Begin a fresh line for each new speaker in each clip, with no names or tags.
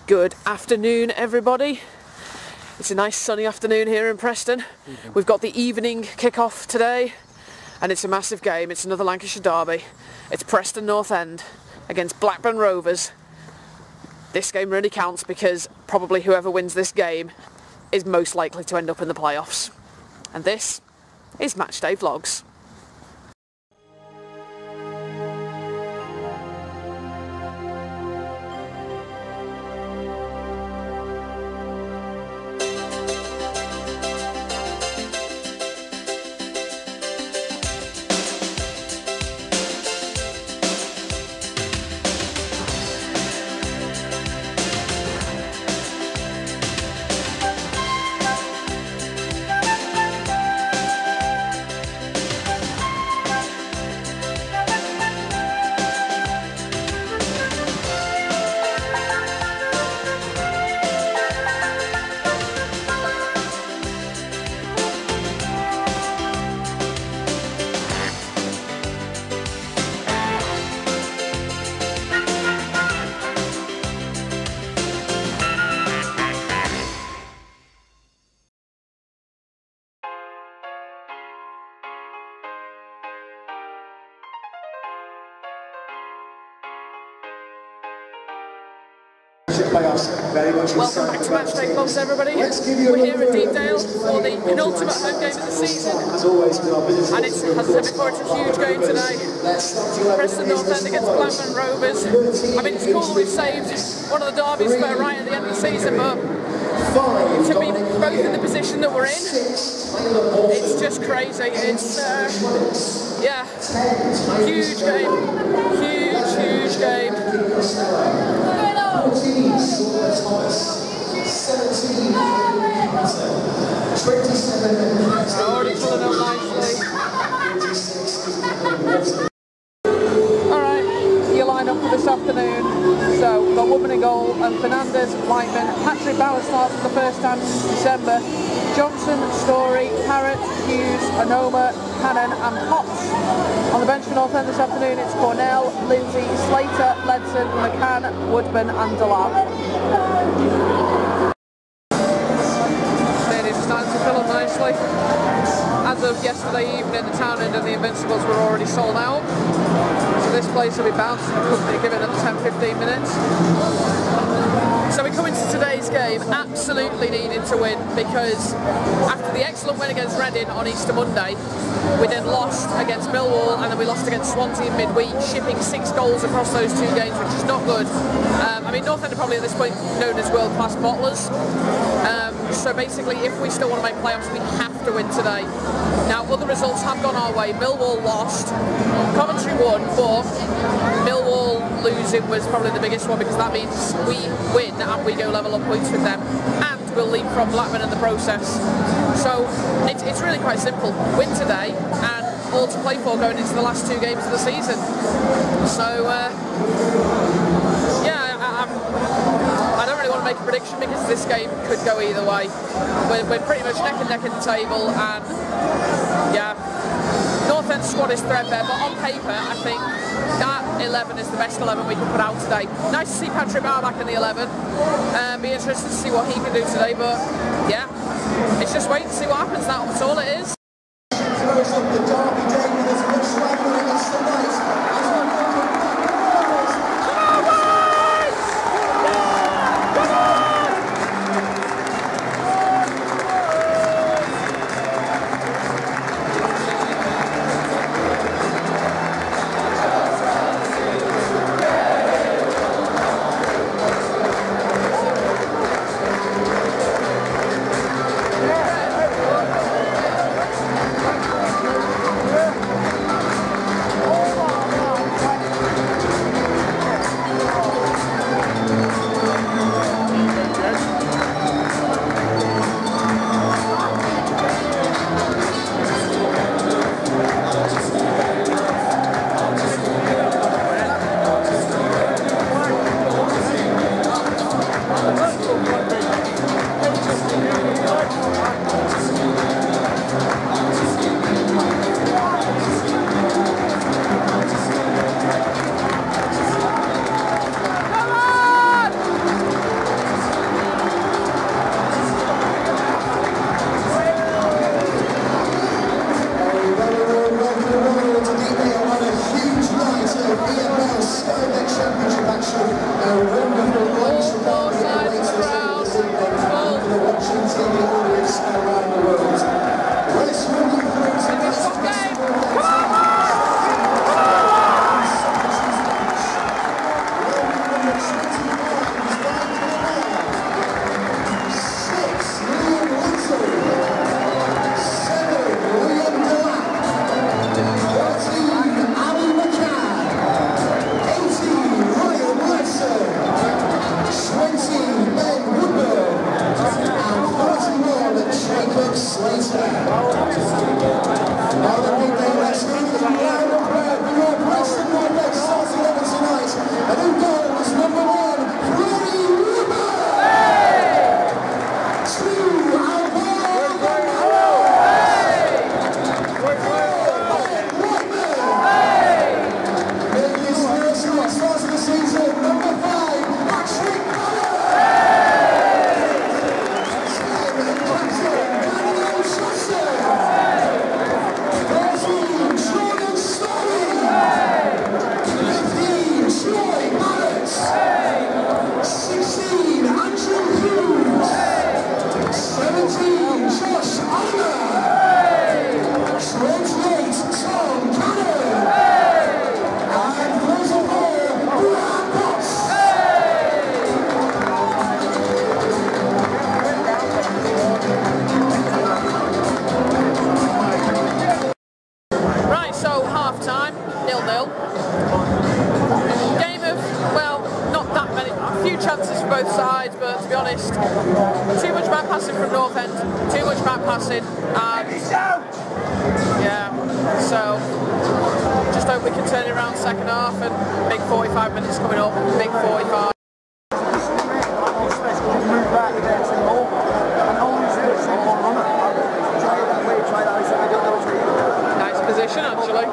Good afternoon, everybody. It's a nice sunny afternoon here in Preston. We've got the evening kick-off today, and it's a massive game. It's another Lancashire Derby. It's Preston North End against Blackburn Rovers. This game really counts because probably whoever wins this game is most likely to end up in the playoffs. And this is Matchday Vlogs. Welcome back to Matchday Vlogs, everybody. We're here at Deepdale for the penultimate home game of the season, and as I said before, it's a huge game today. Preston North End against Blackburn Rovers. I mean, it's cool that we've saved one of the derbies for right at the end of the season, but to be both in the position that we're in, it's just crazy. It's yeah, huge game, huge game. Already pulling up nicely. Alright, you line up for this afternoon. So we've got Woman in goal and Fernandez, Lightman. Patrick Bauer starts for the first time since December. Johnson, Story, Parrott, Hughes, Anoma, Cannon and Potts. On the bench for North End this afternoon it's Cornell, Lindsay, Slater, Ledson, McCann, Woodman and Delap. Stadium's starting to fill up nicely. As of yesterday evening, the Town End and the Invincibles were already sold out. So this place will be bouncing the company, give it another 10-15 minutes. So we come into today's game absolutely needing to win, because after the excellent win against Reading on Easter Monday, we then lost against Millwall and then we lost against Swansea in midweek, shipping 6 goals across those 2 games, which is not good. I mean, North End are probably at this point known as world-class bottlers. So basically, if we still want to make playoffs, we have to win today. Now, other results have gone our way. Millwall lost, Coventry won, but Millwall losing was probably the biggest one, because that means we win and we go level on points with them, and we'll leap from Blackburn in the process. So it's really quite simple. Win today and all to play for going into the last 2 games of the season. So yeah, I don't really want to make a prediction, because this game could go either way. We're pretty much neck and neck in the table, and yeah, North End squad is threadbare, but on paper I think that 11 is the best 11 we can put out today. Nice to see Patrick Bauer back in the 11. Be interested to see what he can do today, but yeah, it's just wait and see what happens. That's all it is. few chances for both sides, but to be honest, too much back passing from North End, too much back passing, and yeah, so just hope we can turn it around second half, and big 45 minutes coming up, big 45. Nice position actually.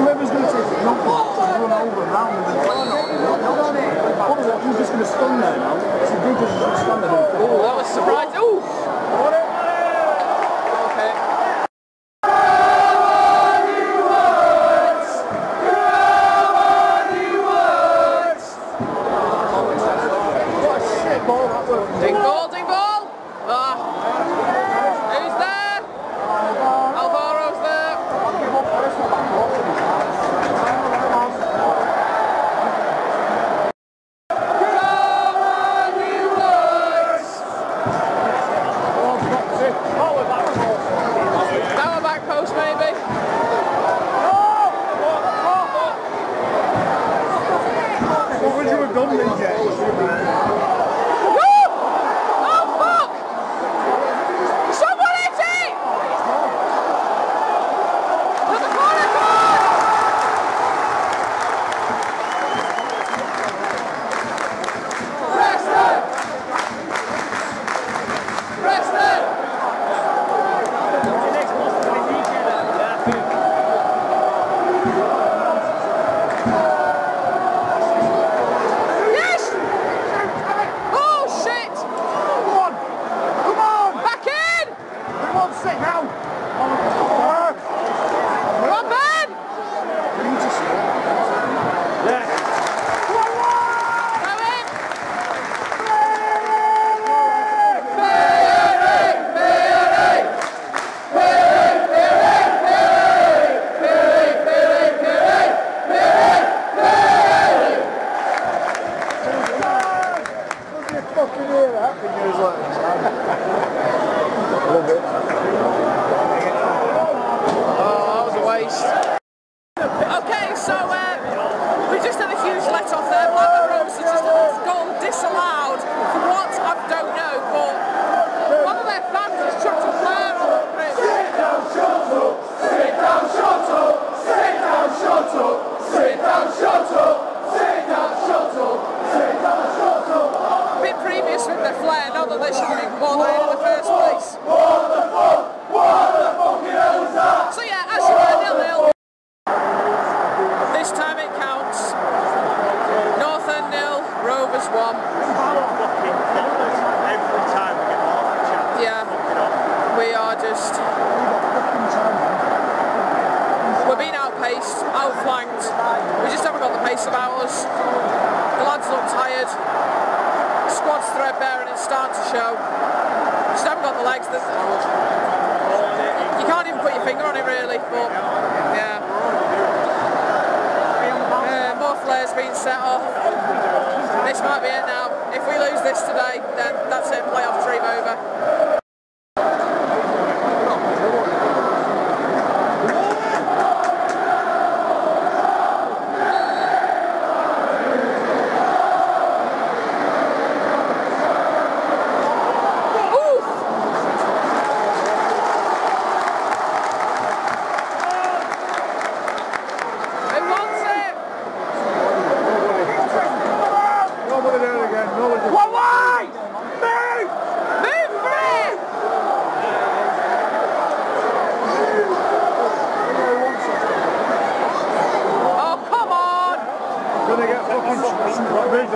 Whoever's going to take the jump ball and run over and round and you're just going to stun there now. It's ridiculous, just going to stun there.
Oh, that was a surprise. Ooh! Okay. What a shit ball that was. Ding ball, ding ball! Who's there? Alvaro's there. Okay, so we just had a huge let-off there. Blackburn Rovers has just had a goal disallowed for what I don't know, but one of their fans has chucked a flare on the pitch. Sit down, shut up! Sit down, shut up! Sit down, shut up! Sit down, shut up! Sit down, shut up! Sit down, shut up! A bit previous with their flare, not that they shouldn't have bought that in the first place.
What the fuck? What the fucking hell was that?
So yeah, as you were, 0-0. This time it counts. North End 0, Rovers 1.
Every time we get off the chat.
Yeah, we are just... We're being outpaced, outflanked. We just haven't got the pace about us. The lads look tired. The squad's threadbare and it's starting to show. Just haven't got the legs. You can't even put your finger on it really, but yeah. More flares being set off. This might be it now. If we lose this today, then that's it, playoff dream over.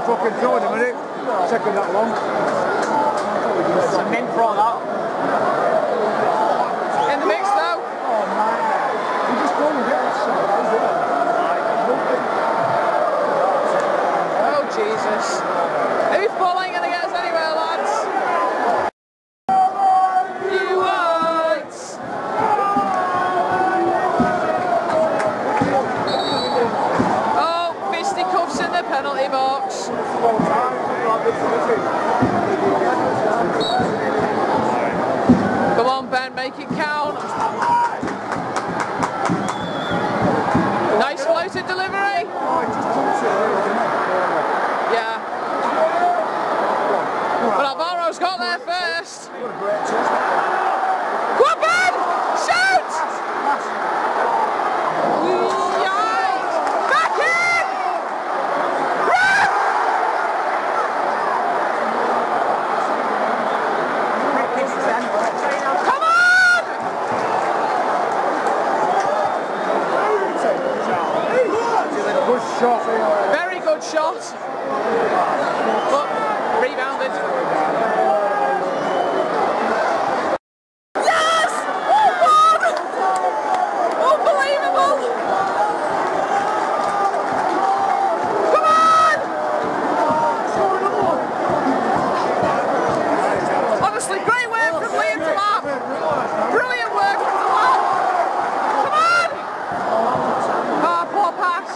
Fucking throw in a minute, taking that long. It's a mint for that.
In the mix though.
Oh man. You just go and get that.
Oh Jesus. Whose ball ain't gonna get us anywhere, lads? You whites! penalty box. Come on, Ben, make it count. Nice floated delivery. Yeah. But Alvaro's got there first. Go on, Ben! Shoot! Yikes! Back in! Run! Come on!
Good shot.
Very good shot. But rebounded. Yes! 1-1! Unbelievable! Come on! Honestly, great work from Liam to Matt. Brilliant work from the lad. Come on! Ah, poor pass.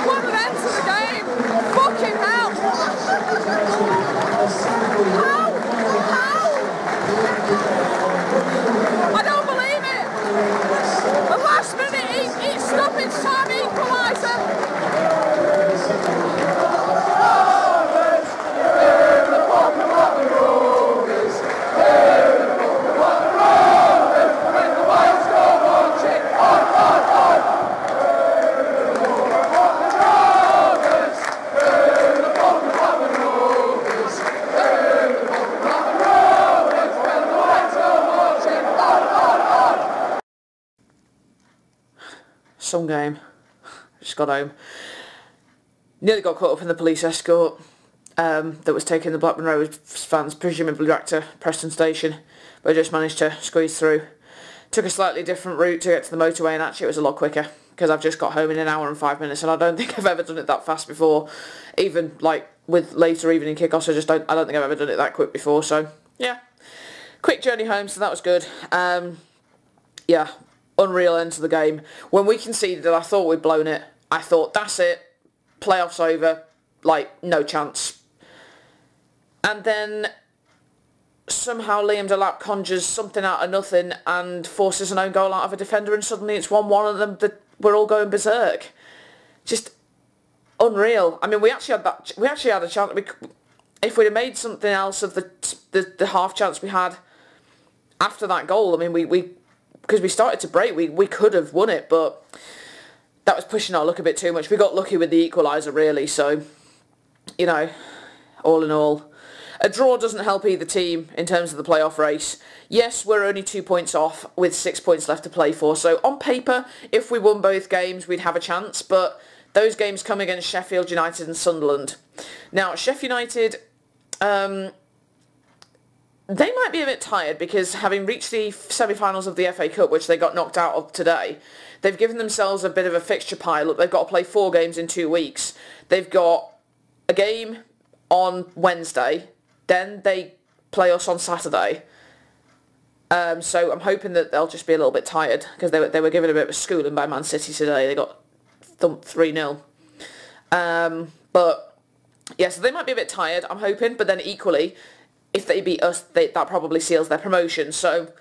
What an end to the game! Fucking hell! How? I don't believe it! The last minute, it's stoppage time equaliser! Some game. Just got home. Nearly got caught up in the police escort that was taking the Blackburn Rovers fans presumably back to Preston station, but I just managed to squeeze through. Took a slightly different route to get to the motorway, and actually it was a lot quicker because I've just got home in an hour and 5 minutes, and I don't think I've ever done it that fast before. Even like with later evening kickoffs, I don't think I've ever done it that quick before. So yeah, quick journey home, so that was good. Yeah. Unreal end to the game. When we conceded, I thought we'd blown it. I thought, that's it. Playoffs over. Like, no chance. And then somehow Liam Delap conjures something out of nothing and forces an own goal out of a defender, and suddenly it's 1-1 and then we're all going berserk. Just unreal. I mean, we actually had a chance. If we'd have made something else of the half chance we had after that goal, I mean, because we started to break, we could have won it, but that was pushing our luck a bit too much. We got lucky with the equaliser, really, so, you know, all in all. A draw doesn't help either team in terms of the playoff race. Yes, we're only 2 points off with 6 points left to play for, so on paper, if we won both games, we'd have a chance, but those games come against Sheffield United and Sunderland. Now, Sheffield United... they might be a bit tired because having reached the semi-finals of the FA Cup, which they got knocked out of today, they've given themselves a bit of a fixture pile-up. They've got to play 4 games in 2 weeks. They've got a game on Wednesday, then they play us on Saturday. So I'm hoping that they'll just be a little bit tired because they were given a bit of a schooling by Man City today. They got thumped 3-0. But yeah, so they might be a bit tired, I'm hoping, but then equally, if they beat us, that probably seals their promotion. So,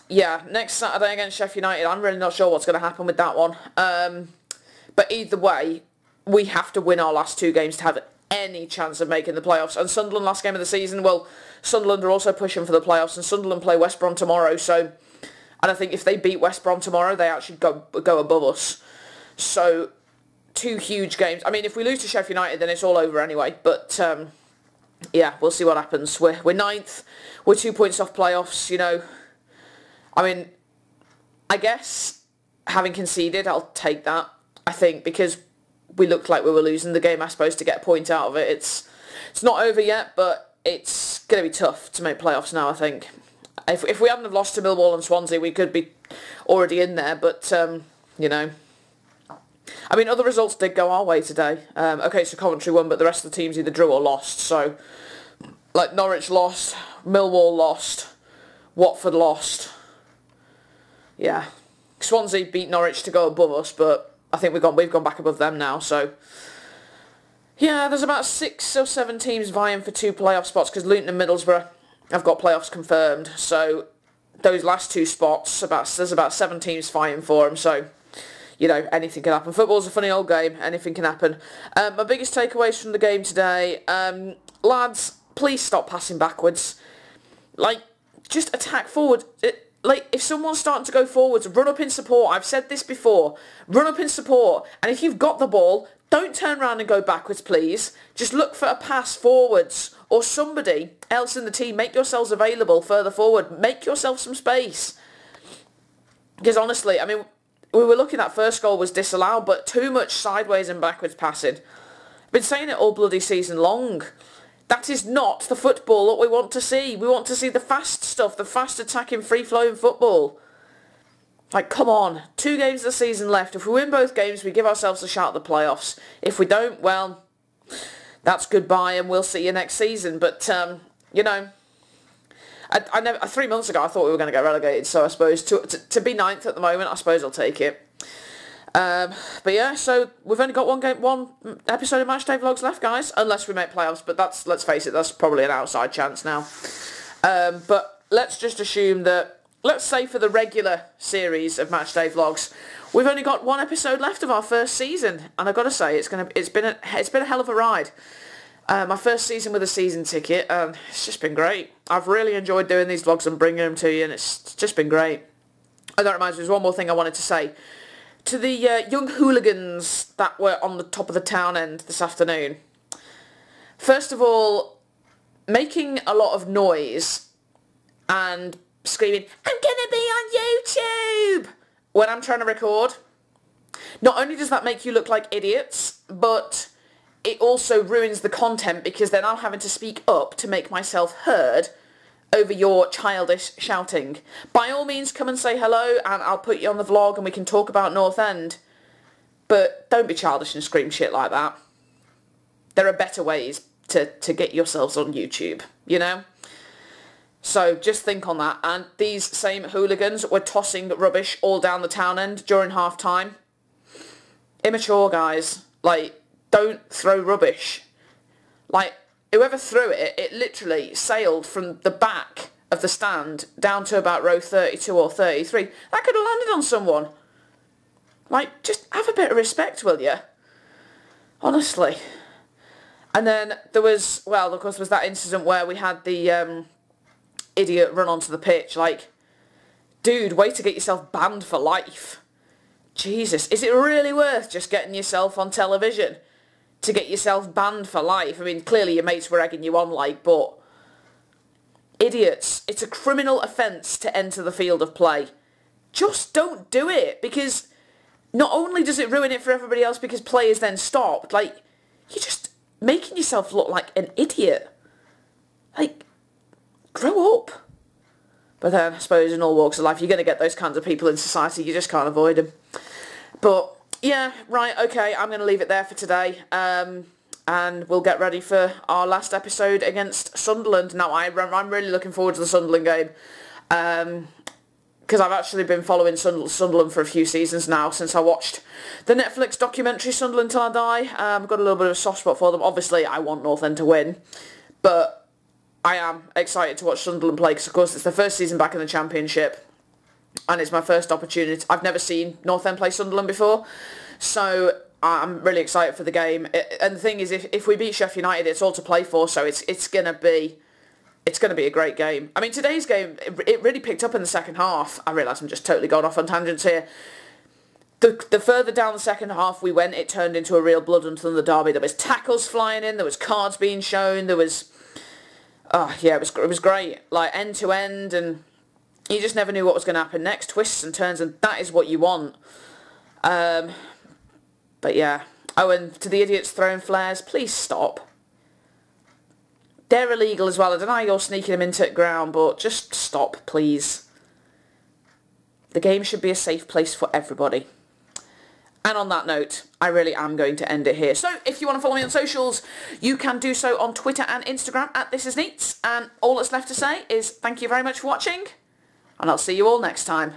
yeah, next Saturday against Sheffield United, I'm really not sure what's going to happen with that one. But either way, we have to win our last 2 games to have any chance of making the playoffs. And Sunderland, last game of the season, well, Sunderland are also pushing for the playoffs, and Sunderland play West Brom tomorrow, so... And I think if they beat West Brom tomorrow, they actually go above us. So, 2 huge games. I mean, if we lose to Sheffield United, then it's all over anyway. But, yeah, we'll see what happens. We're 9th. We're 2 points off playoffs, you know. I mean, I guess having conceded, I'll take that. I think because we looked like we were losing the game, I suppose, to get a point out of it. It's not over yet, but it's going to be tough to make playoffs now, I think. If we hadn't have lost to Millwall and Swansea, we could be already in there, but, you know. I mean, other results did go our way today. Okay, so Coventry won, but the rest of the teams either drew or lost. So, like, Norwich lost, Millwall lost, Watford lost. Yeah. Swansea beat Norwich to go above us, but I think we've gone back above them now, so... Yeah, there's about 6 or 7 teams vying for 2 playoff spots, because Luton and Middlesbrough have got playoffs confirmed, so those last 2 spots, there's about 7 teams fighting for them, so, you know, anything can happen. Football's a funny old game, anything can happen. My biggest takeaways from the game today, lads, please stop passing backwards. Like, just attack forward. Like, if someone's starting to go forwards, run up in support. I've said this before. Run up in support. And if you've got the ball, don't turn around and go backwards, please. Just look for a pass forwards. Or somebody else in the team. Make yourselves available further forward. Make yourself some space. Because honestly, I mean, we were looking at first goal was disallowed, but too much sideways and backwards passing. I've been saying it all bloody season long. That is not the football that we want to see. We want to see the fast stuff, the fast attacking, free-flowing football. Like, come on. 2 games of the season left. If we win both games, we give ourselves a shot at the playoffs. If we don't, well, that's goodbye and we'll see you next season. But, you know, I never, 3 months ago I thought we were going to get relegated, so I suppose to be 9th at the moment, I suppose I'll take it. But yeah, so we've only got one episode of Matchday Vlogs left, guys, unless we make playoffs, but that's, let's face it, that's probably an outside chance now. But let's just assume that, let's say for the regular series of Matchday Vlogs, we've only got 1 episode left of our first season, and I've got to say, it's been a hell of a ride. My first season with a season ticket, and it's just been great. I've really enjoyed doing these vlogs and bringing them to you, and it's just been great. And that reminds me, there's one more thing I wanted to say. To the young hooligans that were on the top of the town end this afternoon. First of all, making a lot of noise and screaming, "I'm gonna be on YouTube!" when I'm trying to record. Not only does that make you look like idiots, but it also ruins the content because then I'm having to speak up to make myself heard over your childish shouting. By all means, come and say hello and I'll put you on the vlog and we can talk about North End. But don't be childish and scream shit like that. There are better ways to get yourselves on YouTube, you know? So just think on that. And these same hooligans were tossing rubbish all down the town end during half time. Immature, guys. Like, don't throw rubbish. Like, whoever threw it, it literally sailed from the back of the stand down to about row 32 or 33. That could have landed on someone. Like, just have a bit of respect, will you? Honestly. And then there was, well, of course, there was that incident where we had the idiot run onto the pitch. Like, dude, way to get yourself banned for life. Jesus, is it really worth just getting yourself on television to get yourself banned for life? I mean, clearly your mates were egging you on, like, but idiots, it's a criminal offence to enter the field of play. Just don't do it, because not only does it ruin it for everybody else because play is then stopped, like, you're just making yourself look like an idiot. Like, grow up. But then, I suppose, in all walks of life, you're going to get those kinds of people in society, you just can't avoid them. But, yeah, right, okay, I'm going to leave it there for today. And we'll get ready for our last episode against Sunderland. Now, I'm really looking forward to the Sunderland game. because I've actually been following Sunderland for a few seasons now, since I watched the Netflix documentary Sunderland Till I Die. I've got a little bit of a soft spot for them. Obviously, I want North End to win, but I am excited to watch Sunderland play, because of course it's the first season back in the Championship, and it's my first opportunity. I've never seen North End play Sunderland before, so I'm really excited for the game. And the thing is, if we beat Sheffield United, it's all to play for, so it's going to be a great game. I mean, today's game, it really picked up in the second half. I realise I'm just totally going off on tangents here. The further down the second half we went, it turned into a real blood and thunder derby. There was tackles flying in, there was cards being shown, there was... Oh, yeah, it was great. Like, end to end, and you just never knew what was going to happen next. Twists and turns, and that is what you want. But yeah. Oh, and to the idiots throwing flares, please stop. They're illegal as well. I don't know how you're sneaking them into the ground, but just stop, please. The game should be a safe place for everybody. And on that note, I really am going to end it here. So, if you want to follow me on socials, you can do so on Twitter and Instagram at ThisIsNeats. And all that's left to say is thank you very much for watching, and I'll see you all next time.